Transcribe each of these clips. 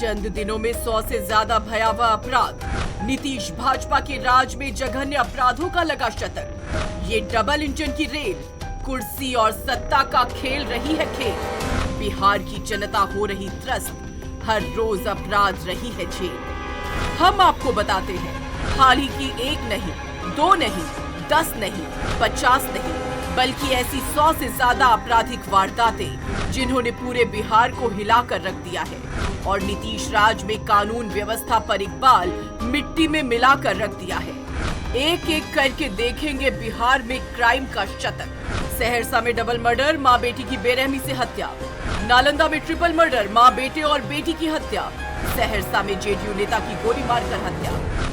चंद दिनों में 100 से ज्यादा भयावह अपराध। नीतीश भाजपा के राज में जघन्य अपराधों का लगा शतक। ये डबल इंजन की रेल कुर्सी और सत्ता का खेल रही है खेल। बिहार की जनता हो रही त्रस्त, हर रोज अपराध रही है जेल। हम आपको बताते हैं, हाल ही की 1 नहीं, 2 नहीं, 10 नहीं, 50 नहीं, बल्कि ऐसी 100 से ज्यादा आपराधिक वारदातें जिन्होंने पूरे बिहार को हिलाकर रख दिया है और नीतीश राज में कानून व्यवस्था पर इकबाल मिट्टी में मिलाकर रख दिया है। एक एक करके देखेंगे बिहार में क्राइम का शतक। सहरसा में डबल मर्डर, मां बेटी की बेरहमी से हत्या। नालंदा में ट्रिपल मर्डर, मां बेटे और बेटी की हत्या। सहरसा में जेडीयू नेता की गोली मारकर हत्या।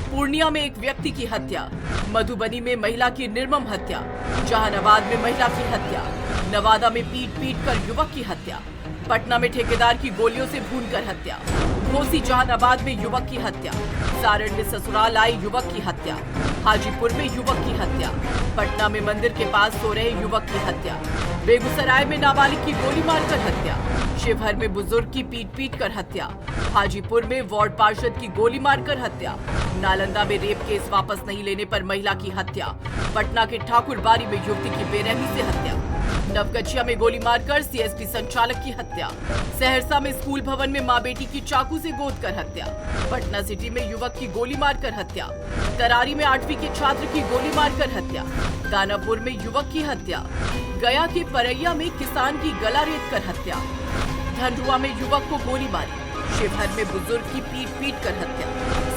पूर्णिया में एक व्यक्ति की हत्या। मधुबनी में महिला की निर्मम हत्या। जहानाबाद में महिला की हत्या। नवादा में पीट कर युवक की हत्या। पटना में ठेकेदार की गोलियों से भूनकर हत्या। घोसी जहानाबाद में युवक की हत्या। सारण में ससुराल आई युवक की हत्या। हाजीपुर में युवक की हत्या। पटना में मंदिर के पास सो रहे युवक की हत्या। बेगूसराय में नाबालिग की गोली मारकर हत्या। शिवहर में बुजुर्ग की पीट कर हत्या। हाजीपुर में वार्ड पार्षद की गोली मारकर हत्या। नालंदा में रेप केस वापस नहीं लेने पर महिला की हत्या। पटना के ठाकुरबाड़ी में युवती की बेरहमी से हत्या। नवगछिया में गोली मारकर सीएसपी संचालक की हत्या। सहरसा में स्कूल भवन में मां बेटी की चाकू से गोद कर हत्या। पटना सिटी में युवक की गोली मारकर हत्या। तरारी में 8वीं के छात्र की गोली मारकर हत्या। दानापुर में युवक की हत्या। गया के परैया में किसान की गला रेत कर हत्या। धनरुआ में युवक को गोली मारी। शिवहर में बुजुर्ग की पीट कर हत्या।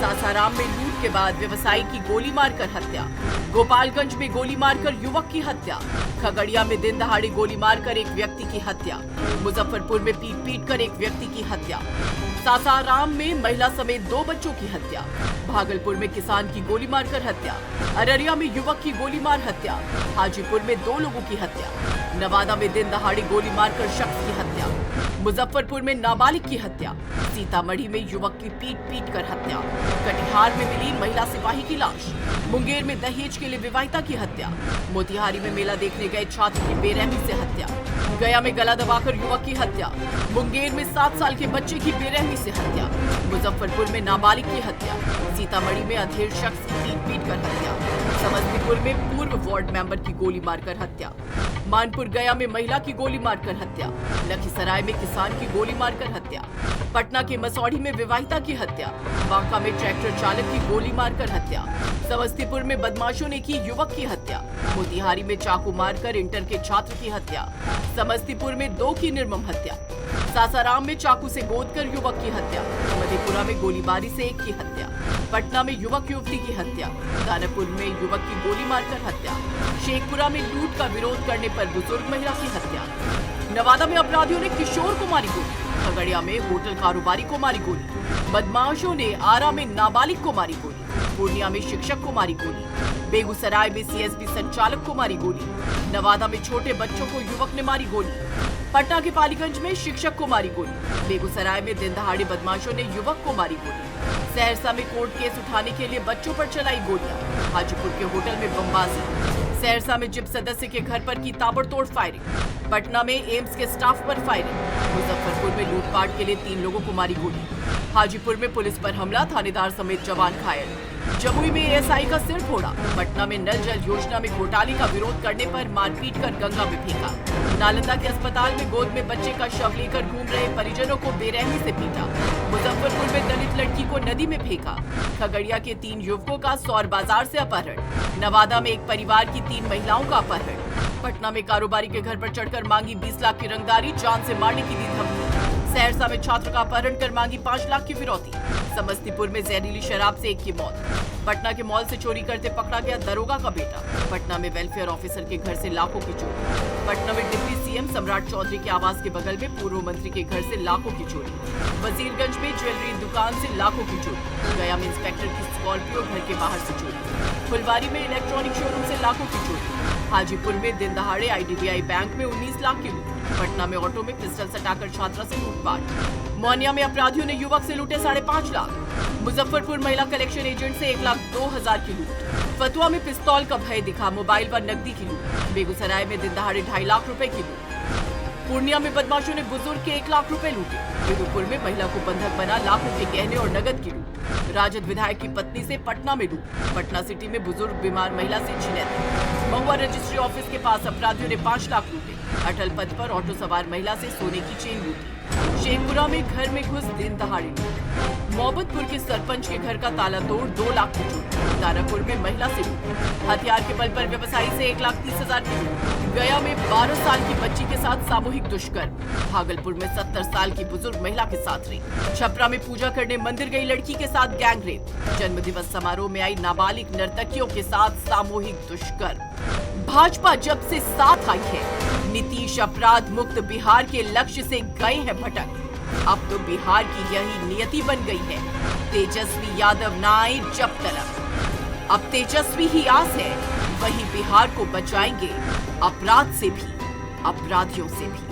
सासाराम में लूट के बाद व्यवसायी की गोली मारकर हत्या। गोपालगंज में गोली मारकर युवक की हत्या। खगड़िया में दिन दहाड़े गोली मारकर एक व्यक्ति की हत्या। मुजफ्फरपुर में पीट कर एक व्यक्ति की हत्या। सासाराम में महिला समेत 2 बच्चों की हत्या। भागलपुर में किसान की गोली मारकर हत्या। अररिया में युवक की गोली मार हत्या। हाजीपुर में 2 लोगों की हत्या। नवादा में दिन दहाड़े गोली मारकर शख्स की हत्या। मुजफ्फरपुर में नाबालिग की हत्या। सीतामढ़ी में युवक की पीट कर हत्या। कटिहार में मिली महिला सिपाही की लाश। मुंगेर में दहेज के लिए विवाहिता की हत्या। मोतिहारी में मेला देखने गए छात्र की बेरहमी से हत्या। गया में गला दबाकर युवक की हत्या। मुंगेर में 7 साल के बच्चे की बेरहमी से हत्या। मुजफ्फरपुर में नाबालिग की हत्या। सीतामढ़ी में अधेड़ शख्स की पीट कर हत्या। समस्तीपुर में पूर्व वार्ड मेंबर की गोली मारकर हत्या। मानपुर गया में महिला की गोली मारकर हत्या। लखीसराय में किसान की गोली मारकर हत्या। पटना के मसौढ़ी में विवाहिता की हत्या। बांका में ट्रैक्टर चालक की गोली मारकर हत्या। समस्तीपुर में बदमाशों ने की युवक की हत्या। मोतिहारी में चाकू मारकर इंटर के छात्र की हत्या। समस्तीपुर में 2 की निर्मम हत्या। सासाराम में चाकू से गोदकर युवक की हत्या। मधेपुरा में गोलीबारी से एक की हत्या। पटना में युवक युवती की हत्या। दानापुर में युवक की गोली मारकर हत्या। शेखपुरा में लूट का विरोध करने पर बुजुर्ग महिला की हत्या। नवादा में अपराधियों ने किशोर को मारी गोली। खगड़िया में होटल कारोबारी को मारी गोली। बदमाशों ने आरा में नाबालिग को मारी गोली। पूर्णिया में शिक्षक को मारी गोली। बेगूसराय में सीएसपी संचालक को मारी गोली। नवादा में छोटे बच्चों को युवक ने मारी गोली। पटना के पालीगंज में शिक्षक को मारी गोली। बेगूसराय में दिन दहाड़े बदमाशों ने युवक को मारी गोली। सहरसा में कोर्ट केस उठाने के लिए बच्चों पर चलाई गोलियां। हाजीपुर के होटल में बमबाजी। सहरसा में जिप सदस्य के घर पर की ताबड़तोड़ फायरिंग। पटना में एम्स के स्टाफ पर फायरिंग। मुजफ्फरपुर में लूटपाट के लिए 3 लोगों को मारी गोली। हाजीपुर में पुलिस पर हमला, थानेदार समेत जवान घायल। जमुई में एएसआई का सिर फोड़ा। पटना में नल जल योजना में घोटाले का विरोध करने पर मारपीट कर गंगा में फेंका। नालंदा के अस्पताल में गोद में बच्चे का शव लेकर घूम रहे परिजनों को बेरहमी से पीटा। मुजफ्फरपुर में दलित लड़की को नदी में फेंका। खगड़िया के 3 युवकों का सौर बाजार से अपहरण। नवादा में एक परिवार की 3 महिलाओं का अपहरण। पटना में कारोबारी के घर पर चढ़कर मांगी 20 लाख की रंगदारी, जान से मारने की दी धमकी। सहरसा में छात्र का अपहरण कर मांगी 5 लाख की फिरौती। समस्तीपुर में जहरीली शराब से एक की मौत। पटना के मॉल से चोरी करते पकड़ा गया दरोगा का बेटा। पटना में वेलफेयर ऑफिसर के घर से लाखों की चोरी। पटना में डिप्टी सीएम सम्राट चौधरी के आवास के बगल में पूर्व मंत्री के घर से लाखों की चोरी। वजीरगंज में ज्वेलरी दुकान से लाखों की चोरी। गया में इंस्पेक्टर की स्कॉर्पियो घर के बाहर से चोरी। फुलवारी में इलेक्ट्रॉनिक शोरूम से लाखों की चोरी। हाजीपुर में दिन दहाड़े आईडीबीआई बैंक में 19 लाख की लूट। पटना में ऑटो में पिस्टल सटाकर छात्रा से लूटपाट। मोहनिया में अपराधियों ने युवक से लूटे 5.5 लाख। मुजफ्फरपुर महिला कलेक्शन एजेंट से 1,02,000 की लूट। फतुआ में पिस्तौल का भय दिखा, मोबाइल व नकदी की लूट। बेगूसराय में दिन दहाड़े 2.5 लाख रुपए की लूट। पूर्णिया में बदमाशों ने बुजुर्ग के 1 लाख रुपए लूटे। विदुपुर में महिला को बंधक बना लाखों के गहने और नगद की लूट। राजद विधायक की पत्नी से पटना में लूट। पटना सिटी में बुजुर्ग बीमार महिला से छिनैती। महुआ रजिस्ट्री ऑफिस के पास अपराधियों ने 5 लाख लूटे। अटल पथ पर ऑटो सवार महिला से सोने की चेन लूटी। शेखपुरा में घर में घुस दिन दहाड़े लूट। मोहब्बतपुर के सरपंच के घर का ताला तोड़ 2 लाख की लूट। तारापुर में महिला से लूट। हथियार के बल पर व्यवसायी से 1,30,000 की लूट। गया में 12 साल की बच्ची के साथ सामूहिक दुष्कर्म। भागलपुर में 70 साल की बुजुर्ग महिला के साथ रेप। छपरा में पूजा करने मंदिर गई लड़की के साथ गैंग रेप। जन्म दिवस समारोह में आई नाबालिग नर्तकियों के साथ सामूहिक दुष्कर्म। भाजपा जब से साथ आई है, नीतीश अपराध मुक्त बिहार के लक्ष्य से गए हैं भटक। अब तो बिहार की यही नियति बन गई है, तेजस्वी यादव ना आए जब तक। अब तेजस्वी ही आस है, वही बिहार को बचाएंगे अपराध से भी, अपराधियों से भी।